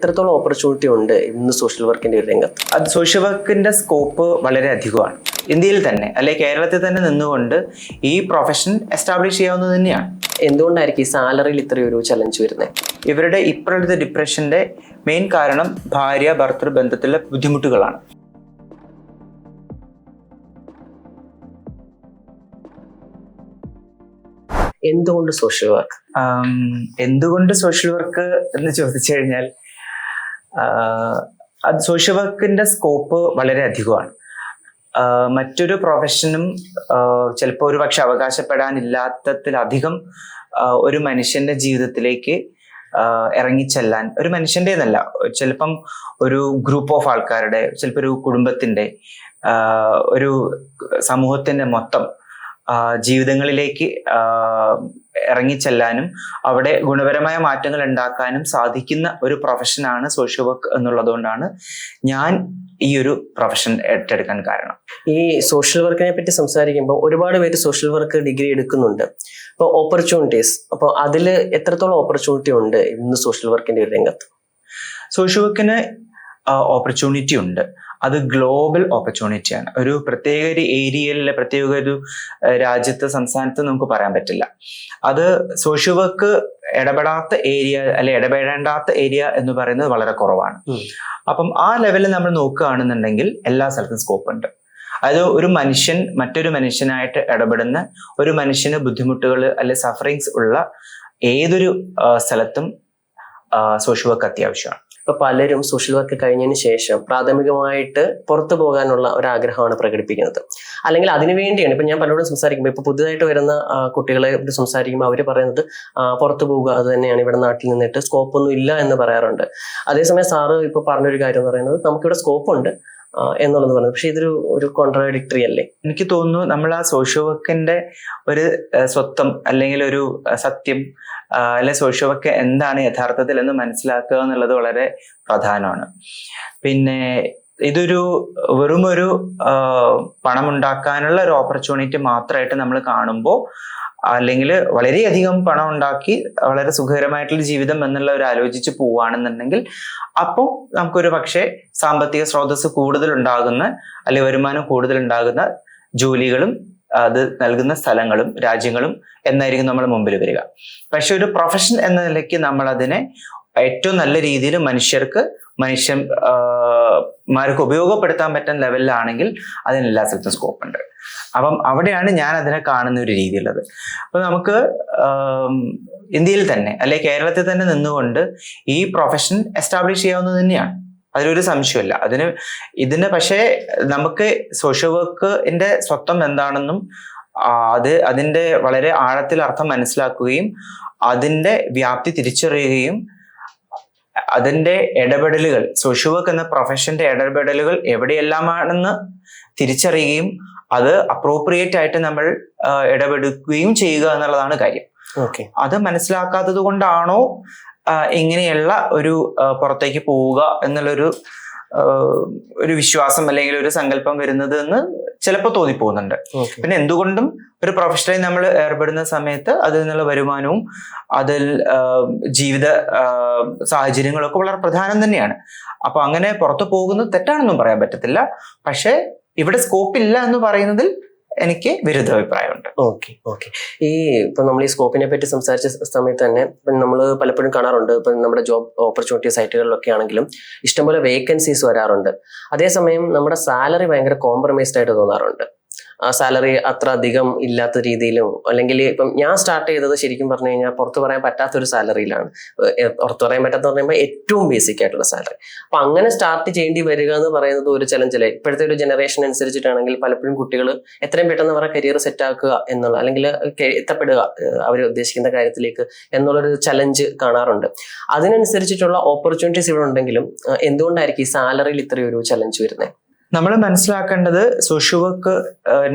എത്രത്തോളം ഓപ്പർച്യൂണിറ്റി ഉണ്ട് ഇന്ന് സോഷ്യൽ വർക്കിന്റെ ഒരു രംഗത്ത്? അത് സോഷ്യൽ വർക്കിന്റെ സ്കോപ്പ് വളരെ അധികമാണ്. ഇന്ത്യയിൽ തന്നെ അല്ലെ കേരളത്തിൽ തന്നെ നിന്നുകൊണ്ട് ഈ പ്രൊഫഷൻ എസ്റ്റാബ്ലിഷ് ചെയ്യാവുന്നത് തന്നെയാണ്. എന്തുകൊണ്ടായിരിക്കും ഈ സാലറിയിൽ ഇത്രയൊരു ചലഞ്ച് വരുന്നത്? ഇവരുടെ ഇപ്പോഴത്തെ ഡിപ്രഷന്റെ മെയിൻ കാരണം ഭാര്യ ഭർത്തൃ ബന്ധത്തിലെ ബുദ്ധിമുട്ടുകളാണ്. എന്തുകൊണ്ട് സോഷ്യൽ വർക്ക്? എന്തുകൊണ്ട് സോഷ്യൽ വർക്ക് എന്ന് ചോദിച്ചു കഴിഞ്ഞാൽ അത് സോഷ്യൽ വർക്കിന്റെ സ്കോപ്പ് വളരെ അധികമാണ്. മറ്റൊരു പ്രൊഫഷനും ചിലപ്പോൾ ഒരു പക്ഷെ അവകാശപ്പെടാനില്ലാത്തതിലധികം ഒരു മനുഷ്യന്റെ ജീവിതത്തിലേക്ക് ഇറങ്ങിച്ചെല്ലാൻ, ഒരു മനുഷ്യന്റെ എന്നല്ല, ചിലപ്പം ഒരു ഗ്രൂപ്പ് ഓഫ് ആൾക്കാരുടെ, ചിലപ്പോൾ ഒരു കുടുംബത്തിന്റെ, ഒരു സമൂഹത്തിന്റെ മൊത്തം ജീവിതങ്ങളിലേക്ക് ഇറങ്ങിച്ചെല്ലാനും അവിടെ ഗുണപരമായ മാറ്റങ്ങൾ ഉണ്ടാക്കാനും സാധിക്കുന്ന ഒരു പ്രൊഫഷനാണ് സോഷ്യൽ വർക്ക് എന്നുള്ളതുകൊണ്ടാണ് ഞാൻ ഈ ഒരു പ്രൊഫഷൻ ഏറ്റെടുക്കാൻ കാരണം. ഈ സോഷ്യൽ വർക്കിനെ പറ്റി സംസാരിക്കുമ്പോൾ ഒരുപാട് പേര് സോഷ്യൽ വർക്ക് ഡിഗ്രി എടുക്കുന്നുണ്ട്. അപ്പോൾ ഓപ്പർച്യൂണിറ്റീസ്, അപ്പോൾ അതിൽ എത്രത്തോളം ഓപ്പർച്യൂണിറ്റി ഉണ്ട് ഇന്ന് സോഷ്യൽ വർക്കിന്റെ ഒരു രംഗത്ത്? സോഷ്യൽ വർക്കിന് ഓപ്പർച്യൂണിറ്റി ഉണ്ട്. അത് ഗ്ലോബൽ ഓപ്പർച്യൂണിറ്റിയാണ്. ഒരു പ്രത്യേക ഒരു ഏരിയയിലെ, പ്രത്യേക ഒരു രാജ്യത്ത്, സംസ്ഥാനത്ത് നമുക്ക് പറയാൻ പറ്റില്ല. അത് സോഷ്യൽ വർക്ക് ഇടപെടാത്ത ഏരിയ അല്ലെ ഇടപെടേണ്ടാത്ത ഏരിയ എന്ന് പറയുന്നത് വളരെ കുറവാണ്. അപ്പം ആ ലെവലിൽ നമ്മൾ നോക്കുകയാണെന്നുണ്ടെങ്കിൽ എല്ലാ സ്ഥലത്തും സ്കോപ്പ് ഉണ്ട്. അതായത് ഒരു മനുഷ്യൻ മറ്റൊരു മനുഷ്യനായിട്ട് ഇടപെടുന്ന, ഒരു മനുഷ്യന് ബുദ്ധിമുട്ടുകൾ അല്ലെ സഫറിങ്സ് ഉള്ള ഏതൊരു സ്ഥലത്തും സോഷ്യൽ വർക്ക് അത്യാവശ്യമാണ്. ഇപ്പൊ പലരും സോഷ്യൽ വർക്ക് കഴിഞ്ഞതിന് ശേഷം പ്രാഥമികമായിട്ട് പുറത്തു പോകാനുള്ള ഒരു ആഗ്രഹമാണ് പ്രകടിപ്പിക്കുന്നത്, അല്ലെങ്കിൽ അതിനു വേണ്ടിയാണ്. ഇപ്പൊ ഞാൻ പലരോടും സംസാരിക്കുമ്പോൾ, ഇപ്പൊ പുതുതായിട്ട് വരുന്ന കുട്ടികളെ സംസാരിക്കുമ്പോൾ അവർ പറയുന്നത് പുറത്തു പോവുക അത് തന്നെയാണ്, ഇവിടെ നാട്ടിൽ നിന്നിട്ട് സ്കോപ്പ് ഒന്നും ഇല്ല എന്ന് പറയാറുണ്ട്. അതേസമയം സാറ് ഇപ്പൊ പറഞ്ഞൊരു കാര്യം എന്ന് പറയുന്നത് നമുക്കിവിടെ സ്കോപ്പ് ഉണ്ട് എന്നുള്ളത് പറയുന്നത്, പക്ഷെ ഇതൊരു കോൺട്രാഡിക്ടറി അല്ലേ? എനിക്ക് തോന്നുന്നു നമ്മൾ ആ സോഷ്യൽ വർക്കിന്റെ ഒരു സ്വത്വം അല്ലെങ്കിൽ ഒരു സത്യം അല്ലെ സോഷ്യൽ വർക്ക് എന്താണ് യഥാർത്ഥത്തിൽ എന്ന് മനസ്സിലാക്കുക എന്നുള്ളത് വളരെ പ്രധാനമാണ്. പിന്നെ ഇതൊരു വെറുമൊരു പണമുണ്ടാക്കാനുള്ള ഒരു ഓപ്പർച്യൂണിറ്റി മാത്രമായിട്ട് നമ്മൾ കാണുമ്പോൾ, അല്ലെങ്കിൽ വളരെയധികം പണം ഉണ്ടാക്കി വളരെ സുഖകരമായിട്ടുള്ള ജീവിതം എന്നുള്ള ഒരു ആലോചിച്ച് പോവുകയാണെന്നുണ്ടെങ്കിൽ അപ്പോൾ നമുക്കൊരു പക്ഷേ സാമ്പത്തിക സ്രോതസ് കൂടുതൽ ഉണ്ടാകുന്ന അല്ലെങ്കിൽ വരുമാനം കൂടുതൽ ഉണ്ടാകുന്ന ജോലികളും അത് നൽകുന്ന സ്ഥലങ്ങളും രാജ്യങ്ങളും എന്നായിരിക്കും നമ്മുടെ മുമ്പിൽ വരിക. പക്ഷെ ഒരു പ്രൊഫഷൻ എന്ന നിലയ്ക്ക് നമ്മൾ അതിനെ ഏറ്റവും നല്ല രീതിയിൽ മനുഷ്യന്മാർക്ക് ഉപയോഗപ്പെടുത്താൻ പറ്റുന്ന ലെവലിലാണെങ്കിൽ അതിന് എല്ലാ സ്ഥലത്തും സ്കോപ്പ് ഉണ്ട്. അപ്പം അവിടെയാണ് ഞാൻ അതിനെ കാണുന്ന ഒരു രീതിയുള്ളത്. അപ്പൊ നമുക്ക് ഇന്ത്യയിൽ തന്നെ അല്ലെ കേരളത്തിൽ തന്നെ നിന്നുകൊണ്ട് ഈ പ്രൊഫഷൻ എസ്റ്റാബ്ലിഷ് ചെയ്യാവുന്നത് തന്നെയാണ്. അതിലൊരു സംശയമില്ല. ഇതിന് പക്ഷേ നമുക്ക് സോഷ്യൽ വർക്കിന്റെ സ്വത്വം എന്താണെന്നും അതിന്റെ വളരെ ആഴത്തിൽ അർത്ഥം മനസ്സിലാക്കുകയും അതിന്റെ വ്യാപ്തി തിരിച്ചറിയുകയും അതിന്റെ ഇടപെടലുകൾ, സോഷ്യൽ വർക്ക് എന്ന പ്രൊഫഷന്റെ ഇടപെടലുകൾ എവിടെയെല്ലാമാണെന്ന് തിരിച്ചറിയുകയും അത് അപ്രോപ്രിയേറ്റ് ആയിട്ട് നമ്മൾ ഇടപെടുകയും ചെയ്യുക എന്നുള്ളതാണ് കാര്യം. അത് മനസ്സിലാക്കാത്തത് കൊണ്ടാണോ ഇങ്ങനെയുള്ള ഒരു പുറത്തേക്ക് പോവുക എന്നുള്ളൊരു വിശ്വാസം അല്ലെങ്കിൽ ഒരു സങ്കല്പം വരുന്നത് എന്ന് ചിലപ്പോൾ തോന്നിപ്പോകുന്നുണ്ട്. പിന്നെ എന്തുകൊണ്ടും ഒരു പ്രൊഫഷണലി നമ്മൾ ഏർപ്പെടുന്ന സമയത്ത് അതിൽ നിന്നുള്ള വരുമാനവും അതിൽ ജീവിത സാഹചര്യങ്ങളൊക്കെ വളരെ പ്രധാനം തന്നെയാണ്. അപ്പൊ അങ്ങനെ പുറത്തു പോകുന്നത് തെറ്റാണെന്നും പറയാൻ പറ്റത്തില്ല. പക്ഷെ ഇവിടെ സ്കോപ്പ് ഇല്ല എന്ന് പറയുന്നതിൽ എനിക്ക് വിരുദ്ധ അഭിപ്രായമുണ്ട്. ഓക്കെ. ഇപ്പൊ നമ്മൾ ഈ സ്കോപ്പിനെ പറ്റി സംസാരിച്ച സമയത്ത് തന്നെ നമ്മൾ പലപ്പോഴും കാണാറുണ്ട്, ഇപ്പൊ നമ്മുടെ ജോബ് ഓപ്പർച്യൂണിറ്റി സൈറ്റുകളിലൊക്കെ ആണെങ്കിലും ഇഷ്ടംപോലെ വേക്കൻസീസ് വരാറുണ്ട്. അതേസമയം നമ്മുടെ സാലറി ഭയങ്കര കോംപ്രമൈസ്ഡ് ആയിട്ട് തോന്നാറുണ്ട്. ആ സാലറി അത്ര അധികം ഇല്ലാത്ത രീതിയിലും, അല്ലെങ്കിൽ ഇപ്പം ഞാൻ സ്റ്റാർട്ട് ചെയ്തത് ശരിക്കും പറഞ്ഞു കഴിഞ്ഞാൽ പുറത്തു പറയാൻ പറ്റാത്തൊരു സാലറിയിലാണ്. പുറത്തു പറയാൻ പറ്റാത്ത പറയുമ്പോൾ ഏറ്റവും ബേസിക് ആയിട്ടുള്ള സാലറി. അപ്പൊ അങ്ങനെ സ്റ്റാർട്ട് ചെയ്യേണ്ടി വരിക എന്ന് പറയുന്നത് ഒരു ചലഞ്ചല്ലേ. ഇപ്പോഴത്തെ ഒരു ജനറേഷൻ അനുസരിച്ചിട്ടാണെങ്കിൽ പലപ്പോഴും കുട്ടികൾ എത്രയും പെട്ടെന്ന് അവരുടെ കരിയർ സെറ്റ് ആക്കുക എന്നുള്ള, അല്ലെങ്കിൽ എത്തപ്പെടുക അവർ ഉദ്ദേശിക്കുന്ന കാര്യത്തിലേക്ക് എന്നുള്ളൊരു ചലഞ്ച് കാണാറുണ്ട്. അതിനനുസരിച്ചിട്ടുള്ള ഓപ്പർച്യൂണിറ്റീസ് ഇവിടെ ഉണ്ടെങ്കിലും എന്തുകൊണ്ടായിരിക്കും ഈ സാലറിയിൽ ഇത്രയൊരു ചലഞ്ച് വരുന്നത്? നമ്മൾ മനസ്സിലാക്കേണ്ടത് സോഷ്യൽ വർക്ക്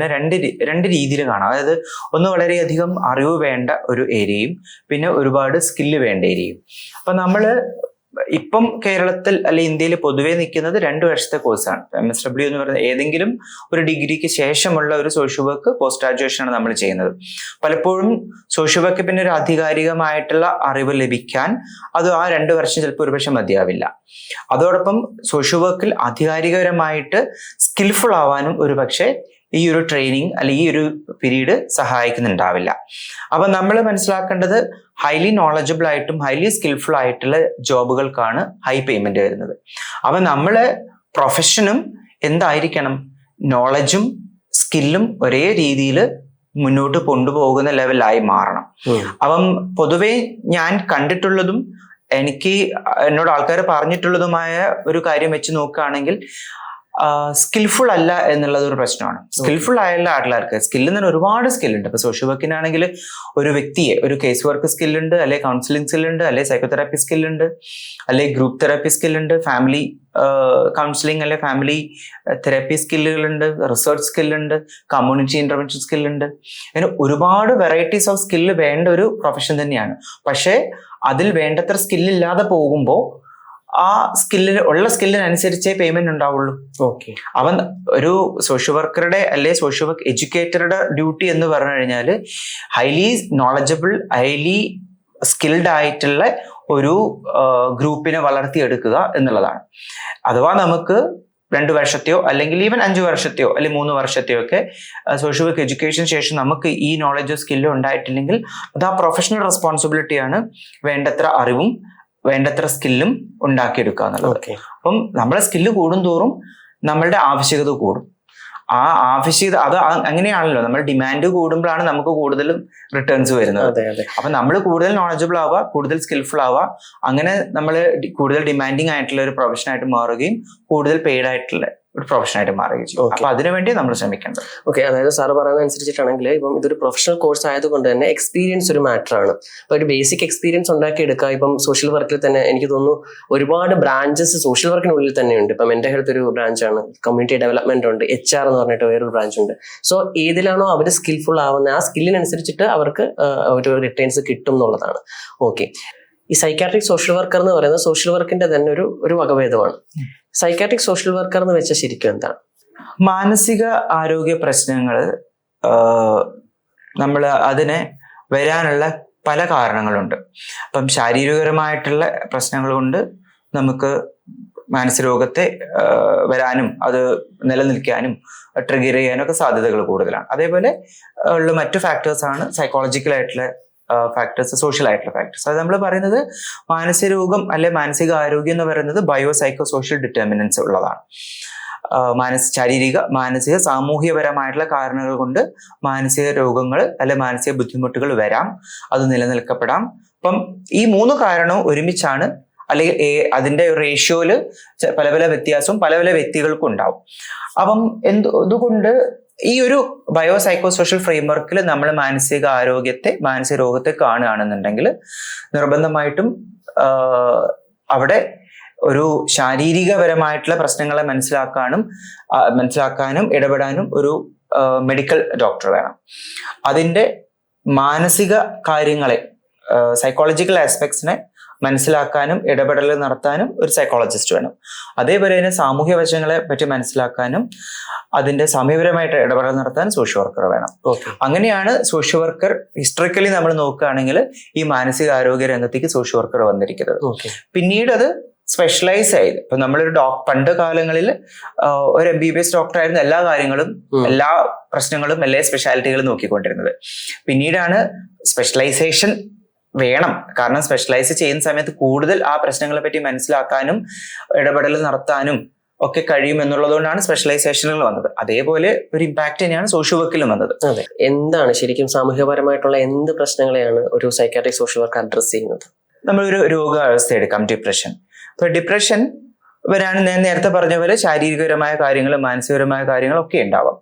രണ്ട് രീതിയിൽ കാണാം. അതായത് ഒന്ന് വളരെയധികം അറിവ് വേണ്ട ഒരു ഏരിയയും പിന്നെ ഒരുപാട് സ്കില്ല് വേണ്ട ഏരിയയും. അപ്പൊ നമ്മൾ ഇപ്പം കേരളത്തിൽ അല്ലെ ഇന്ത്യയിൽ പൊതുവെ നിൽക്കുന്നത് 2 വർഷത്തെ കോഴ്സാണ്. MSW എന്ന് പറയുന്നത് ഏതെങ്കിലും ഒരു ഡിഗ്രിക്ക് ശേഷമുള്ള ഒരു സോഷ്യൽ വർക്ക് പോസ്റ്റ് ഗ്രാജുവേഷൻ ആണ് നമ്മൾ ചെയ്യുന്നത്. പലപ്പോഴും സോഷ്യൽ വർക്ക് പിന്നെ ഒരു ആധികാരികമായിട്ടുള്ള അറിവ് ലഭിക്കാൻ അത് ആ 2 വർഷം ചിലപ്പോൾ ഒരുപക്ഷെ മതിയാവില്ല. അതോടൊപ്പം സോഷ്യൽ വർക്കിൽ ആധികാരികപരമായിട്ട് സ്കിൽഫുൾ ആവാനും ഒരു പക്ഷേ ഈ ഒരു ട്രെയിനിങ് അല്ലെങ്കിൽ ഈ ഒരു പീരീഡ് സഹായിക്കുന്നുണ്ടാവില്ല. അപ്പൊ നമ്മൾ മനസ്സിലാക്കേണ്ടത് ഹൈലി നോളജബിൾ ആയിട്ടും ഹൈലി സ്കിൽഫുൾ ആയിട്ടുള്ള ജോബുകൾക്കാണ് ഹൈ പേയ്മെന്റ് വരുന്നത്. അപ്പൊ നമ്മളെ പ്രൊഫഷനും എന്തായിരിക്കണം, നോളജും സ്കില്ലും ഒരേ രീതിയിൽ മുന്നോട്ട് കൊണ്ടുപോകുന്ന ലെവലായി മാറണം. അപ്പം പൊതുവെ ഞാൻ കണ്ടിട്ടുള്ളതും എനിക്ക് എന്നോട് ആൾക്കാർ പറഞ്ഞിട്ടുള്ളതുമായ ഒരു കാര്യം വെച്ച് നോക്കുകയാണെങ്കിൽ സ്കിൽഫുൾ അല്ല എന്നുള്ളത് ഒരു പ്രശ്നമാണ്. സ്കിൽഫുൾ ആയുള്ള ആൾക്കാർക്ക് സ്കില്ലിൽ തന്നെ ഒരുപാട് സ്കില്ലുണ്ട്. ഇപ്പൊ സോഷ്യൽ വർക്കിനാണെങ്കിൽ ഒരു വ്യക്തിയെ ഒരു കേസ് വർക്ക് സ്കില്ലുണ്ട്, അല്ലെ കൗൺസിലിംഗ് സ്കില്ലുണ്ട്, അല്ലെ സൈക്കോതെറാപ്പി സ്കില്ലുണ്ട്, അല്ലെ ഗ്രൂപ്പ് തെറാപ്പി സ്കില്ലുണ്ട്, ഫാമിലി കൗൺസിലിംഗ് അല്ലെ ഫാമിലി തെറാപ്പി സ്കില്ലുകളുണ്ട്, റിസർച്ച് സ്കില്ലുണ്ട്, കമ്മ്യൂണിറ്റി ഇന്റർവെൻഷൻ സ്കില്ലുണ്ട്. അങ്ങനെ ഒരുപാട് വെറൈറ്റീസ് ഓഫ് സ്കില്ല് വേണ്ട ഒരു പ്രൊഫഷൻ തന്നെയാണ്. പക്ഷേ അതിൽ വേണ്ടത്ര സ്കില്ലില്ലാതെ പോകുമ്പോൾ ആ സ്കില്ലിനനുസരിച്ചേ പേയ്മെന്റ് ഉണ്ടാവുള്ളൂ. ഓക്കെ. അവൻ ഒരു സോഷ്യൽ വർക്കറുടെ അല്ലെ സോഷ്യൽ വർക്ക് എഡ്യൂക്കേറ്ററുടെ ഡ്യൂട്ടി എന്ന് പറഞ്ഞു കഴിഞ്ഞാൽ ഹൈലി നോളജബിൾ ഹൈലി സ്കിൽഡ് ആയിട്ടുള്ള ഒരു ഗ്രൂപ്പിനെ വളർത്തിയെടുക്കുക എന്നുള്ളതാണ്. അഥവാ നമുക്ക് 2 വർഷത്തെയോ അല്ലെങ്കിൽ ഈവൻ 5 വർഷത്തെയോ അല്ലെങ്കിൽ 3 വർഷത്തെയോ ഒക്കെ സോഷ്യൽ വർക്ക് എഡ്യൂക്കേഷൻ ശേഷം നമുക്ക് ഈ നോളജോ സ്കില്ലോ ഉണ്ടായിട്ടില്ലെങ്കിൽ അത് ആ പ്രൊഫഷണൽ റെസ്പോൺസിബിലിറ്റിയാണ് വേണ്ടത്ര അറിവും വേണ്ടത്ര സ്കില്ലും ഉണ്ടാക്കിയെടുക്കുക എന്നുള്ളത്. അപ്പം നമ്മളെ സ്കില്ല് കൂടും തോറും നമ്മളുടെ ആവശ്യകത കൂടും. ആ ആവശ്യകത അത് അങ്ങനെയാണല്ലോ, നമ്മൾ ഡിമാൻഡ് കൂടുമ്പോഴാണ് നമുക്ക് കൂടുതലും റിട്ടേൺസ് വരുന്നത്. അപ്പൊ നമ്മൾ കൂടുതൽ നോളജബിൾ ആവുക, കൂടുതൽ സ്കിൽഫുൾ ആവുക, അങ്ങനെ നമ്മൾ കൂടുതൽ ഡിമാൻഡിങ് ആയിട്ടുള്ള ഒരു പ്രൊഫഷനായിട്ട് മാറുകയും കൂടുതൽ പെയ്ഡ് ആയിട്ടുള്ള ഒരു പ്രൊഫഷനായിട്ട് മാറുകയും ചെയ്യും. അപ്പൊ അതിനുവേണ്ടി നമ്മൾ ശ്രമിക്കേണ്ടത്. ഓക്കെ. അതായത് സാറ് പറയുന്നത് അനുസരിച്ചിട്ടാണെങ്കിൽ ഇപ്പം ഇതൊരു പ്രൊഫഷണൽ കോഴ്സ് ആയതുകൊണ്ട് തന്നെ എക്സ്പീരിയൻസ് ഒരു മാറ്റർ ആണ്. അപ്പൊ ഒരു ബേസിക് എക്സ്പീരിയൻസ് ഉണ്ടാക്കിയെടുക്കുക. ഇപ്പം സോഷ്യൽ വർക്കിൽ തന്നെ എനിക്ക് തോന്നുന്നു ഒരുപാട് ബ്രാഞ്ചസ് സോഷ്യൽ വർക്കിനുള്ളിൽ തന്നെയുണ്ട്. ഇപ്പം മെന്റൽ ഹെൽത്ത് ഒരു ബ്രാഞ്ചാണ്, കമ്മ്യൂണിറ്റി ഡെവലപ്മെന്റ് ഉണ്ട്, HR എന്ന് പറഞ്ഞിട്ട് വേറൊരു ബ്രാഞ്ച് ഉണ്ട്. സോ ഏതിലാണോ അവർ സ്കിൽഫുൾ ആവുന്നത് ആ സ്കില്ലിനനുസരിച്ചിട്ട് അവർക്ക് ഒരു റിട്ടേൺസ് കിട്ടും എന്നുള്ളതാണ്. ഓക്കെ. ഈ സൈക്കാട്രിക് സോഷ്യൽ വർക്കർ എന്ന് പറയുന്നത് സോഷ്യൽ വർക്കിന്റെ തന്നെ ഒരു വകഭേദമാണ്. സൈക്കാട്രിക് സോഷ്യൽ വർക്കർ എന്ന് വെച്ചാൽ ശരിക്കും എന്താണ്? മാനസിക ആരോഗ്യ പ്രശ്നങ്ങൾ നമ്മൾ അതിനെ വരാനുള്ള പല കാരണങ്ങളുണ്ട്. അപ്പം ശാരീരികപരമായിട്ടുള്ള പ്രശ്നങ്ങൾ കൊണ്ട് നമുക്ക് മാനസിക രോഗത്തെ വരാനും അത് നിലനിൽക്കാനും ട്രിഗർ ചെയ്യാനും ഒക്കെ സാധ്യതകൾ കൂടുതലാണ്. അതേപോലെ ഉള്ള മറ്റു ഫാക്ടേഴ്സാണ് സൈക്കോളജിക്കൽ ആയിട്ടുള്ള ഫാക്ടേഴ്സ്, സോഷ്യൽ ആയിട്ടുള്ള ഫാക്ടേഴ്സ്. അത് നമ്മൾ പറയുന്നത് മാനസിക രോഗം അല്ലെ മാനസിക ആരോഗ്യം എന്ന് പറയുന്നത് ബയോ സൈക്കോ സോഷ്യൽ ഡിറ്റർമിനൻസ് ഉള്ളതാണ്. ശാരീരിക മാനസിക സാമൂഹ്യപരമായിട്ടുള്ള കാരണങ്ങൾ കൊണ്ട് മാനസിക രോഗങ്ങൾ അല്ലെ മാനസിക ബുദ്ധിമുട്ടുകൾ വരാം, അത് നിലനിൽക്കപ്പെടാം. അപ്പം ഈ 3 കാരണവും ഒരുമിച്ചാണ് അല്ലെങ്കിൽ അതിന്റെ റേഷ്യോയില് പല പല വ്യത്യാസവും പല പല വ്യക്തികൾക്കും ഉണ്ടാവും. അപ്പം എന്തുകൊണ്ട് ഈ ഒരു ബയോ സൈക്കോ സോഷ്യൽ ഫ്രെയിംവർക്കിൽ നമ്മൾ മാനസിക രോഗത്തെ കാണുകയാണെന്നുണ്ടെങ്കിൽ നിർബന്ധമായിട്ടും അവിടെ ഒരു ശാരീരികപരമായിട്ടുള്ള പ്രശ്നങ്ങളെ മനസ്സിലാക്കാനും ഇടപെടാനും ഒരു മെഡിക്കൽ ഡോക്ടർ വേണം. അതിൻ്റെ മാനസിക കാര്യങ്ങളെ സൈക്കോളജിക്കൽ ആസ്പെക്ട്സിനെ മനസ്സിലാക്കാനും ഇടപെടൽ നടത്താനും ഒരു സൈക്കോളജിസ്റ്റ് വേണം. അതേപോലെ തന്നെ സാമൂഹ്യ വശങ്ങളെ പറ്റി മനസ്സിലാക്കാനും അതിന്റെ സമയപരമായിട്ട് ഇടപെടൽ നടത്താൻ സോഷ്യൽ വർക്കർ വേണം. അങ്ങനെയാണ് സോഷ്യൽ വർക്കർ ഹിസ്റ്ററിക്കലി നമ്മൾ നോക്കുകയാണെങ്കിൽ ഈ മാനസിക ആരോഗ്യ രംഗത്തേക്ക് സോഷ്യൽ വർക്കർ വന്നിരിക്കുന്നത്. പിന്നീട് അത് സ്പെഷ്യലൈസ് ആയത് ഇപ്പൊ നമ്മളൊരു പണ്ട് കാലങ്ങളിൽ ഒരു MBBS ഡോക്ടർ ആയിരുന്നു എല്ലാ കാര്യങ്ങളും എല്ലാ പ്രശ്നങ്ങളും എല്ലാ സ്പെഷ്യാലിറ്റികളും നോക്കിക്കൊണ്ടിരുന്നത്. പിന്നീടാണ് സ്പെഷ്യലൈസേഷൻ വേണം, കാരണം സ്പെഷ്യലൈസ് ചെയ്യുന്ന സമയത്ത് കൂടുതൽ ആ പ്രശ്നങ്ങളെ പറ്റി മനസ്സിലാക്കാനും ഇടപെടൽ നടത്താനും ഒക്കെ കഴിയും എന്നുള്ളതുകൊണ്ടാണ് സ്പെഷ്യലൈസേഷനുകൾ വന്നത്. അതേപോലെ ഒരു ഇമ്പാക്ട് തന്നെയാണ് സോഷ്യൽ വർക്കിലും വന്നത്. അതെ. എന്താണ് ശരിക്കും സാമൂഹ്യപരമായിട്ടുള്ള എന്ത് പ്രശ്നങ്ങളെയാണ് ഒരു സൈക്കാട്രിക് സോഷ്യൽ വർക്ക് അഡ്രസ് ചെയ്യുന്നത്? നമ്മളൊരു രോഗാവസ്ഥ എടുക്കാം, ഡിപ്രഷൻ. ഇപ്പൊ ഡിപ്രഷൻ വരാൻ ഞാൻ നേരത്തെ പറഞ്ഞ പോലെ ശാരീരികപരമായ കാര്യങ്ങളും മാനസികപരമായ കാര്യങ്ങളും ഒക്കെ ഉണ്ടാവാം.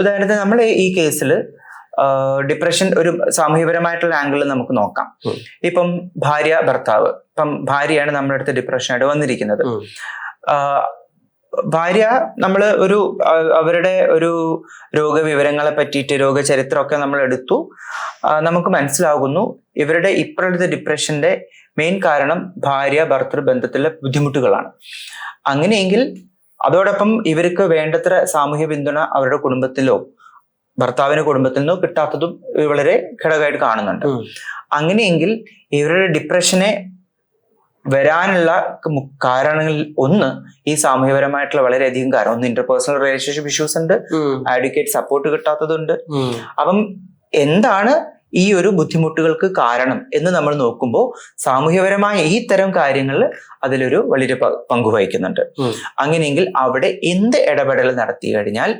ഉദാഹരണത്തിന് നമ്മൾ ഈ കേസിൽ ഡിപ്രഷൻ ഒരു സാമൂഹ്യപരമായിട്ടുള്ള ആംഗിളിൽ നമുക്ക് നോക്കാം. ഇപ്പം ഭാര്യ ഭർത്താവ്, ഇപ്പം ഭാര്യയാണ് നമ്മുടെ അടുത്ത് ഡിപ്രഷനായിട്ട് വന്നിരിക്കുന്നത്. ഭാര്യ നമ്മൾ അവരുടെ ഒരു രോഗവിവരങ്ങളെ പറ്റിയിട്ട് രോഗചരിത്രമൊക്കെ നമ്മൾ എടുത്തു. നമുക്ക് മനസ്സിലാകുന്നു ഇവരുടെ ഇപ്പോഴത്തെ ഡിപ്രഷന്റെ മെയിൻ കാരണം ഭാര്യ ഭർത്തൃ ബന്ധത്തിലെ ബുദ്ധിമുട്ടുകളാണ്. അങ്ങനെയെങ്കിൽ അതോടൊപ്പം ഇവർക്ക് വേണ്ടത്ര സാമൂഹ്യ പിന്തുണ അവരുടെ കുടുംബത്തിലോ ഭർത്താവിന്റെ കുടുംബത്തിൽ നിന്നോ കിട്ടാത്തതും വളരെ ഘടകമായിട്ട് കാണുന്നുണ്ട്. അങ്ങനെയെങ്കിൽ ഇവരുടെ ഡിപ്രഷനെ വരാനുള്ള കാരണങ്ങളിൽ ഒന്ന് ഈ സാമൂഹ്യപരമായിട്ടുള്ള വളരെയധികം കാരണം. ഒന്ന് ഇന്റർപേഴ്സണൽ റിലേഷൻഷിപ്പ് ഇഷ്യൂസ് ഉണ്ട്, അഡ്വക്കേറ്റ് സപ്പോർട്ട് കിട്ടാത്തതുണ്ട്. അപ്പം എന്താണ് ഈ ഒരു ബുദ്ധിമുട്ടുകൾക്ക് കാരണം എന്ന് നമ്മൾ നോക്കുമ്പോൾ സാമൂഹ്യപരമായ ഈ തരം കാര്യങ്ങളിൽ അതിലൊരു വലിയ പങ്ക് വഹിക്കുന്നുണ്ട്. അങ്ങനെയെങ്കിൽ അവിടെ എന്ത് ഇടപെടൽ നടത്തി കഴിഞ്ഞാൽ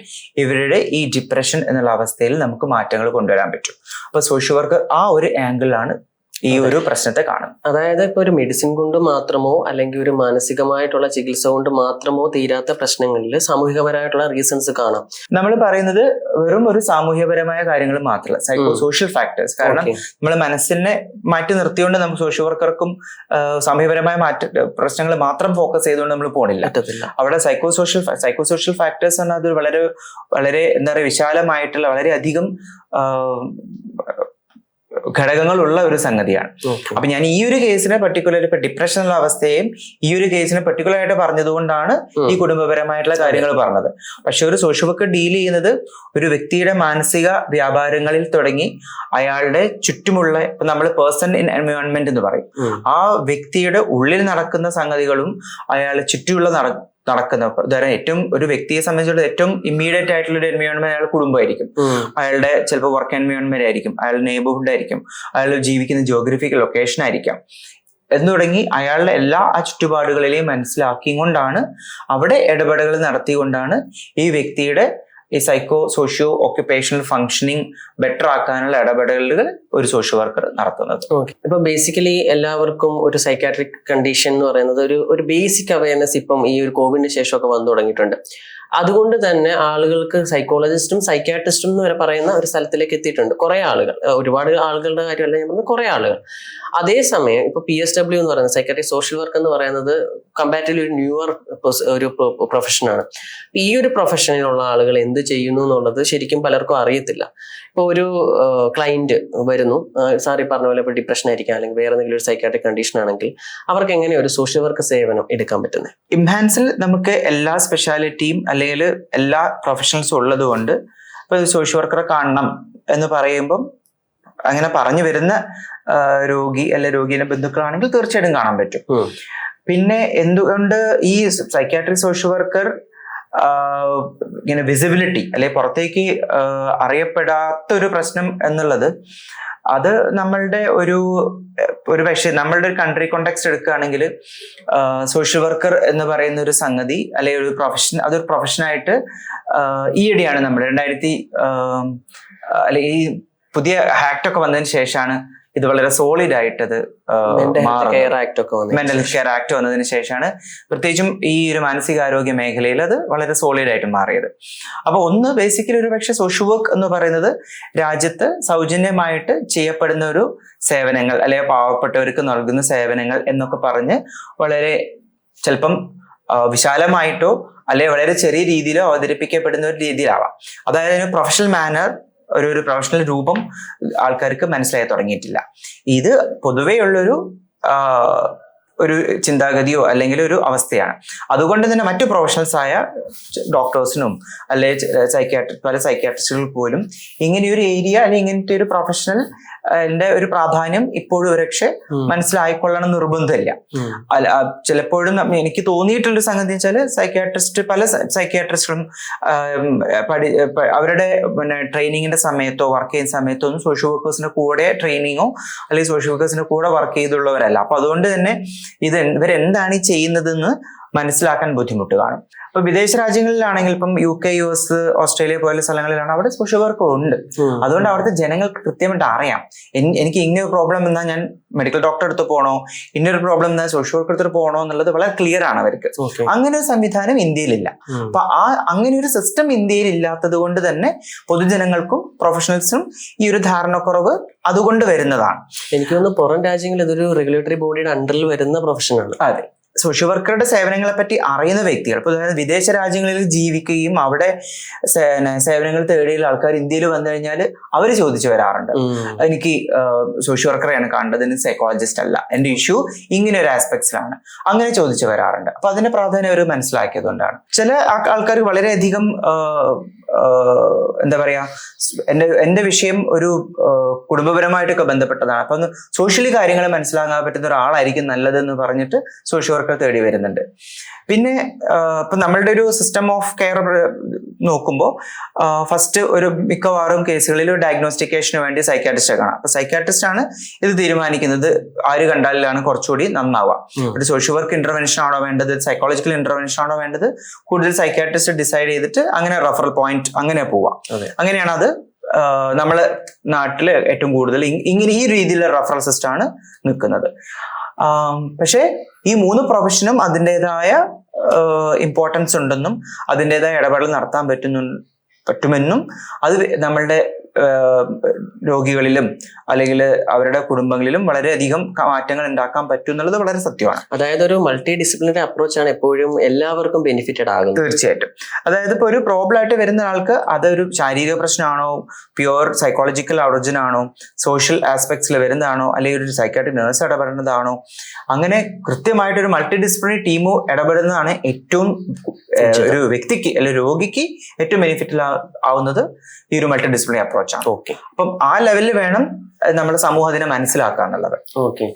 ഇവരുടെ ഈ ഡിപ്രഷൻ എന്നുള്ള അവസ്ഥയിൽ നമുക്ക് മാറ്റങ്ങൾ കൊണ്ടുവരാൻ പറ്റും. അപ്പൊ സോഷ്യൽ വർക്കർ ആ ഒരു ആംഗിളിലാണ് ഈ ഒരു പ്രശ്നത്തെ കാണുന്നത്. അതായത് ഇപ്പൊ ഒരു മെഡിസിൻ കൊണ്ട് മാത്രമോ അല്ലെങ്കിൽ ഒരു മാനസികമായിട്ടുള്ള ചികിത്സ കൊണ്ട് മാത്രമോ തീരാത്ത പ്രശ്നങ്ങളിൽ സാമൂഹികപരമായിട്ടുള്ള റീസൺസ് കാണാം. നമ്മൾ പറയുന്നത് വെറും ഒരു സാമൂഹ്യപരമായ കാര്യങ്ങൾ മാത്രമല്ല, സൈക്കോ സോഷ്യൽ ഫാക്ടേഴ്സ്. കാരണം നമ്മൾ മനസ്സിനെ മാറ്റി നിർത്തിയോണ്ട് നമുക്ക് സോഷ്യൽ വർക്കർക്കും സാമൂഹ്യപരമായ പ്രശ്നങ്ങൾ മാത്രം ഫോക്കസ് ചെയ്തുകൊണ്ട് നമ്മൾ പോണില്ല. അവിടെ സൈക്കോ സോഷ്യൽ ഫാക്ടേഴ്സ് ആണ്. അത് വളരെ വളരെ എന്താ പറയുക വിശാലമായിട്ടുള്ള വളരെയധികം ഘടകങ്ങളുള്ള ഒരു സംഗതിയാണ്. അപ്പൊ ഞാൻ ഈ ഒരു കേസിനെ പർട്ടിക്കുലർ ഇപ്പൊ ഡിപ്രഷൻ എന്നുള്ള അവസ്ഥയെയും ഈ ഒരു കേസിനെ പർട്ടിക്കുലർ ആയിട്ട് പറഞ്ഞതുകൊണ്ടാണ് ഈ കുടുംബപരമായിട്ടുള്ള കാര്യങ്ങൾ പറഞ്ഞത്. പക്ഷെ ഒരു സോഷ്യൽ വർക്കർ ഡീൽ ചെയ്യുന്നത് ഒരു വ്യക്തിയുടെ മാനസിക വ്യാപാരങ്ങളിൽ തുടങ്ങി അയാളുടെ ചുറ്റുമുള്ള ഇപ്പൊ നമ്മൾ പേഴ്സൺ ഇൻ എൻവയോൺമെന്റ് എന്ന് പറയും, ആ വ്യക്തിയുടെ ഉള്ളിൽ നടക്കുന്ന സംഗതികളും അയാളെ ചുറ്റുമുള്ള നടക്കുന്ന ഏറ്റവും ഒരു വ്യക്തിയെ സംബന്ധിച്ചിടത്തോളം ഏറ്റവും ഇമ്മീഡിയറ്റ് ആയിട്ടുള്ള ഒരു എൻവയോൺമെന്റ് അയാളുടെ കുടുംബമായിരിക്കും, അയാളുടെ ചിലപ്പോൾ വർക്ക് എൻവയോൺമെന്റ് ആയിരിക്കും, അയാളുടെ നെയ്ബർഹുഡ് ആയിരിക്കും, അയാൾ ജീവിക്കുന്ന ജിയോഗ്രഫിക്കൽ ലൊക്കേഷൻ ആയിരിക്കാം എന്ന് തുടങ്ങി അയാളുടെ എല്ലാ ആ ചുറ്റുപാടുകളെയും മനസ്സിലാക്കിക്കൊണ്ടാണ് അവിടെ ഇടപെടലുകൾ നടത്തിക്കൊണ്ടാണ് ഈ വ്യക്തിയുടെ ഈ psycho socio occupational functioning better ആക്കാനുള്ള ഇടപെടലുകൾ ഒരു സോഷ്യൽ വർക്കർ നടത്തുന്നത്. ഇപ്പൊ ബേസിക്കലി എല്ലാവർക്കും ഒരു സൈക്കാട്രിക് കണ്ടീഷൻ എന്ന് പറയുന്നത് ഒരു ബേസിക് അവയർനെസ് ഇപ്പം ഈ ഒരു കോവിഡിന് ശേഷമൊക്കെ വന്നു തുടങ്ങിയിട്ടുണ്ട്. അതുകൊണ്ട് തന്നെ ആളുകൾക്ക് സൈക്കോളജിസ്റ്റും സൈക്കാട്രിസ്റ്റും എന്ന് വരെ പറയുന്ന ഒരു സ്ഥലത്തിലേക്ക് എത്തിയിട്ടുണ്ട് കുറെ ആളുകൾ. ഒരുപാട് ആളുകളുടെ കാര്യമല്ല ഞാൻ പറഞ്ഞത്, കുറെ ആളുകൾ. അതേസമയം ഇപ്പൊ PSW എന്ന് പറയുന്നത് സൈക്കാട്രിക് സോഷ്യൽ വർക്ക് എന്ന് പറയുന്നത് കമ്പാരിറ്റീവ്ലി ഒരു ന്യൂവർ ഒരു പ്രൊഫഷനാണ്. ഈ ഒരു പ്രൊഫഷനിലുള്ള ആളുകൾ എന്ത് ചെയ്യുന്നു എന്നുള്ളത് ശരിക്കും പലർക്കും അറിയത്തില്ല. ഇപ്പൊ ഒരു ക്ലയന്റ് വരുന്നു, സാറി പറഞ്ഞ പോലെ ഇപ്പോൾ ഡിപ്രഷൻ ആയിരിക്കാം അല്ലെങ്കിൽ വേറെ എന്തെങ്കിലും ഒരു സൈക്കാട്രിക് കണ്ടീഷൻ ആണെങ്കിൽ അവർക്ക് എങ്ങനെ ഒരു സോഷ്യൽ വർക്ക് സേവനം എടുക്കാൻ പറ്റുന്നത്? ഇംഹാൻസിൽ നമുക്ക് എല്ലാ സ്പെഷ്യാലിറ്റിയും അല്ലെങ്കിൽ എല്ലാ പ്രൊഫഷണൽസും ഉള്ളത് കൊണ്ട് ഇപ്പൊ സോഷ്യൽ വർക്കറെ കാണണം എന്ന് പറയുമ്പം അങ്ങനെ പറഞ്ഞു വരുന്ന രോഗി അല്ലെ രോഗിയുടെ ബന്ധുക്കളാണെങ്കിൽ തീർച്ചയായിട്ടും കാണാൻ പറ്റും. പിന്നെ എന്തുകൊണ്ട് ഈ സൈക്കാട്രിക് സോഷ്യൽ വർക്കർ ഇങ്ങനെ വിസിബിലിറ്റി അല്ലെ പുറത്തേക്ക് അറിയപ്പെടാത്ത ഒരു പ്രശ്നം എന്നുള്ളത്, അത് നമ്മളുടെ ഒരു പക്ഷേ നമ്മളുടെ ഒരു കൺട്രി കോണ്ടെക്സ്റ്റ് എടുക്കുകയാണെങ്കിൽ സോഷ്യൽ വർക്കർ എന്ന് പറയുന്ന ഒരു സംഗതി അല്ലെ ഒരു പ്രൊഫഷൻ, അതൊരു പ്രൊഫഷനായിട്ട് ഈയിടെയാണ് നമ്മൾ 2000 അല്ലെ ഈ പുതിയ ആക്ട് ഒക്കെ വന്നതിന് ശേഷമാണ് ഇത് വളരെ സോളിഡ് ആയിട്ടത് മെന്റൽ ഹെൽത്ത് കെയർ ആക്ട് വന്നതിന് ശേഷമാണ് പ്രത്യേകിച്ചും ഈ ഒരു മാനസികാരോഗ്യ മേഖലയിൽ അത് വളരെ സോളിഡ് ആയിട്ട് മാറിയത്. അപ്പൊ ഒന്ന് ബേസിക്കലി ഒരു പക്ഷെ സോഷ്യൽ വർക്ക് എന്ന് പറയുന്നത് രാജ്യത്ത് സൗജന്യമായിട്ട് ചെയ്യപ്പെടുന്ന ഒരു സേവനങ്ങൾ അല്ലെങ്കിൽ പാവപ്പെട്ടവർക്ക് നൽകുന്ന സേവനങ്ങൾ എന്നൊക്കെ പറഞ്ഞ് വളരെ ചിലപ്പം വിശാലമായിട്ടോ അല്ലെ വളരെ ചെറിയ രീതിയിലോ അവതരിപ്പിക്കപ്പെടുന്ന ഒരു രീതിയിലാവാം. അതായത് പ്രൊഫഷണൽ മാനർ ഒരു പ്രൊഫഷണൽ രൂപം ആൾക്കാർക്ക് മനസ്സിലായി തുടങ്ങിയിട്ടില്ല. ഇത് പൊതുവേ ഉള്ളൊരു ഒരു ചിന്താഗതിയോ അല്ലെങ്കിൽ ഒരു അവസ്ഥയാണ്. അതുകൊണ്ട് തന്നെ മറ്റു പ്രൊഫഷണൽസ് ആയ ഡോക്ടേഴ്സിനും അല്ലെ പല സൈക്യാട്രിസ്റ്റുകൾ പോലും ഇങ്ങനെയൊരു ഏരിയ അല്ലെങ്കിൽ ഇങ്ങനത്തെ ഒരു പ്രൊഫഷണൽ ഒരു പ്രാധാന്യം ഇപ്പോഴും ഒരുപക്ഷെ മനസ്സിലായിക്കൊള്ളണം നിർബന്ധമില്ല. ചിലപ്പോഴും എനിക്ക് തോന്നിയിട്ടുള്ള സംഗതി വെച്ചാൽ പല സൈക്യാട്രിസ്റ്റുകളും അവരുടെ ട്രെയിനിങ്ങിന്റെ സമയത്തോ വർക്ക് ചെയ്യുന്ന സമയത്തോ ഒന്നും സോഷ്യൽ വർക്കേഴ്സിന്റെ കൂടെ ട്രെയിനിങ്ങോ അല്ലെങ്കിൽ സോഷ്യൽ വർക്കേഴ്സിന്റെ കൂടെ വർക്ക് ചെയ്തുള്ളവരല്ല. അപ്പൊ അതുകൊണ്ട് തന്നെ ഇവരെന്താണ് ഈ ചെയ്യുന്നതെന്ന് മനസ്സിലാക്കാൻ ബുദ്ധിമുട്ട് കാണും. ഇപ്പൊ വിദേശ രാജ്യങ്ങളിലാണെങ്കിൽ ഇപ്പം UK, US, ഓസ്ട്രേലിയ പോലുള്ള സ്ഥലങ്ങളിലാണ് അവിടെ സോഷ്യൽ വർക്കർ ഉണ്ട്. അതുകൊണ്ട് അവിടുത്തെ ജനങ്ങൾക്ക് കൃത്യമായിട്ട് അറിയാം എനിക്ക് ഇങ്ങനൊരു പ്രോബ്ലം എന്നാ ഞാൻ മെഡിക്കൽ ഡോക്ടറെ അടുത്ത് പോകണോ, ഇന്നൊരു പ്രോബ്ലം എന്നാ സോഷ്യൽ വർക്കർ അടുത്ത് പോകണോ എന്നുള്ളത് വളരെ ക്ലിയർ ആണ് അവർക്ക്. അങ്ങനെ ഒരു സംവിധാനം ഇന്ത്യയിലില്ല. അപ്പൊ അങ്ങനെ ഒരു സിസ്റ്റം ഇന്ത്യയിൽ ഇല്ലാത്തത് കൊണ്ട് തന്നെ പൊതുജനങ്ങൾക്കും പ്രൊഫഷണൽസിനും ഈ ഒരു ധാരണക്കുറവ് അതുകൊണ്ട് വരുന്നതാണ്. എനിക്ക് തോന്നുന്നു പുറം രാജ്യങ്ങളിൽ ഇതൊരു റെഗുലേറ്ററി ബോഡിയുടെ അണ്ടറിൽ വരുന്ന പ്രൊഫഷനാണ്. അതെ, സോഷ്യൽ വർക്കറുടെ സേവനങ്ങളെ പറ്റി അറിയുന്ന വ്യക്തികൾ, ഇപ്പൊ വിദേശ രാജ്യങ്ങളിൽ ജീവിക്കുകയും അവിടെ സേവനങ്ങൾ തേടിയുള്ള ആൾക്കാർ ഇന്ത്യയിൽ വന്നു കഴിഞ്ഞാൽ അവർ ചോദിച്ചു വരാറുണ്ട്, എനിക്ക് സോഷ്യൽ വർക്കറെയാണ് കാണേണ്ടത്, എനിക്ക് സൈക്കോളജിസ്റ്റ് അല്ല, എന്റെ ഇഷ്യൂ ഇങ്ങനെ ഒരു ആസ്പെക്ട്സിലാണ്, അങ്ങനെ ചോദിച്ചു വരാറുണ്ട്. അപ്പൊ അതിന്റെ പ്രാധാന്യം അവർ മനസ്സിലാക്കിയതുകൊണ്ടാണ്. ചില ആൾക്കാർ വളരെയധികം എന്താ പറയാ, എന്റെ വിഷയം ഒരു കുടുംബപരമായിട്ടൊക്കെ ബന്ധപ്പെട്ടതാണ്, അപ്പൊ ഒന്ന് സോഷ്യലി കാര്യങ്ങൾ മനസ്സിലാക്കാൻ പറ്റുന്ന ഒരാളായിരിക്കും നല്ലതെന്ന് പറഞ്ഞിട്ട് സോഷ്യൽ വർക്കർ തേടി വരുന്നുണ്ട്. പിന്നെ ഇപ്പൊ നമ്മളുടെ ഒരു സിസ്റ്റം ഓഫ് കെയർ നോക്കുമ്പോൾ ഫസ്റ്റ് ഒരു മിക്കവാറും കേസുകളിൽ ഡയഗ്നോസ്റ്റിക്കേഷന് വേണ്ടി സൈക്കാട്രിസ്റ്റ് കാണാം. അപ്പൊ സൈക്കാട്രിസ്റ്റ് ആണ് ഇത് തീരുമാനിക്കുന്നത് ആര് കണ്ടാലാണ് കുറച്ചുകൂടി നന്നാവുക. ഒരു സോഷ്യൽ വർക്ക് ഇന്റർവെൻഷൻ ആണോ വേണ്ടത്, സൈക്കോളജിക്കൽ ഇന്റർവെൻഷൻ ആണോ വേണ്ടത്, കൂടുതൽ സൈക്കാട്രിസ്റ്റ് ഡിസൈഡ് ചെയ്തിട്ട് അങ്ങനെ റെഫറൽ പോയിന്റ് അങ്ങനെ പോവാം. അങ്ങനെയാണ് അത് നമ്മളെ നാട്ടില് ഏറ്റവും കൂടുതൽ ഇങ്ങനെ ഈ രീതിയിലുള്ള റെഫറൽ സിസ്റ്റം ആണ് നിൽക്കുന്നത്. പക്ഷെ ഈ 3 പ്രൊഫഷനും അതിൻ്റെതായ ഇമ്പോർട്ടൻസ് ഉണ്ടെന്നും അതിൻ്റെതായ ഇടപെടൽ നടത്താൻ പറ്റുമെന്നും അത് നമ്മളുടെ രോഗികളിലും അല്ലെങ്കിൽ അവരുടെ കുടുംബങ്ങളിലും വളരെയധികം മാറ്റങ്ങൾ ഉണ്ടാക്കാൻ പറ്റും എന്നുള്ളത് വളരെ സത്യമാണ്. അതായത് ഒരു മൾട്ടി ഡിസിപ്ലിനറി അപ്രോച്ച് ആണ് എപ്പോഴും എല്ലാവർക്കും ബെനിഫിറ്റഡ് ആകുന്നത്. തീർച്ചയായിട്ടും. അതായത് ഇപ്പൊ ഒരു പ്രോബ്ലം ആയിട്ട് വരുന്ന ആൾക്ക് അതൊരു ശാരീരിക പ്രശ്നമാണോ, പ്യുവർ സൈക്കോളജിക്കൽ ഒറിജിൻ ആണോ, സോഷ്യൽ ആസ്പെക്ട്സിൽ വരുന്നതാണോ, അല്ലെങ്കിൽ ഒരു സൈക്കാട്രിക് നേഴ്സ് ഇടപെടുന്നതാണോ, അങ്ങനെ കൃത്യമായിട്ടൊരു മൾട്ടി ഡിസിപ്ലിനറി ടീമോ ഇടപെടുന്നതാണ് ഏറ്റവും ഒരു വ്യക്തിക്ക് അല്ലെങ്കിൽ രോഗിക്ക് ഏറ്റവും ബെനിഫിറ്റ് ആവുന്നത് ഈ ഒരു മൾട്ടി ഡിസിപ്ലിനറി അപ്രോച്ച് ആണ്. ഓക്കെ. അപ്പം ആ ലെവലിൽ വേണം നമ്മുടെ സമൂഹത്തിനെ മനസ്സിലാക്കുക എന്നുള്ളത്. ഓക്കെ.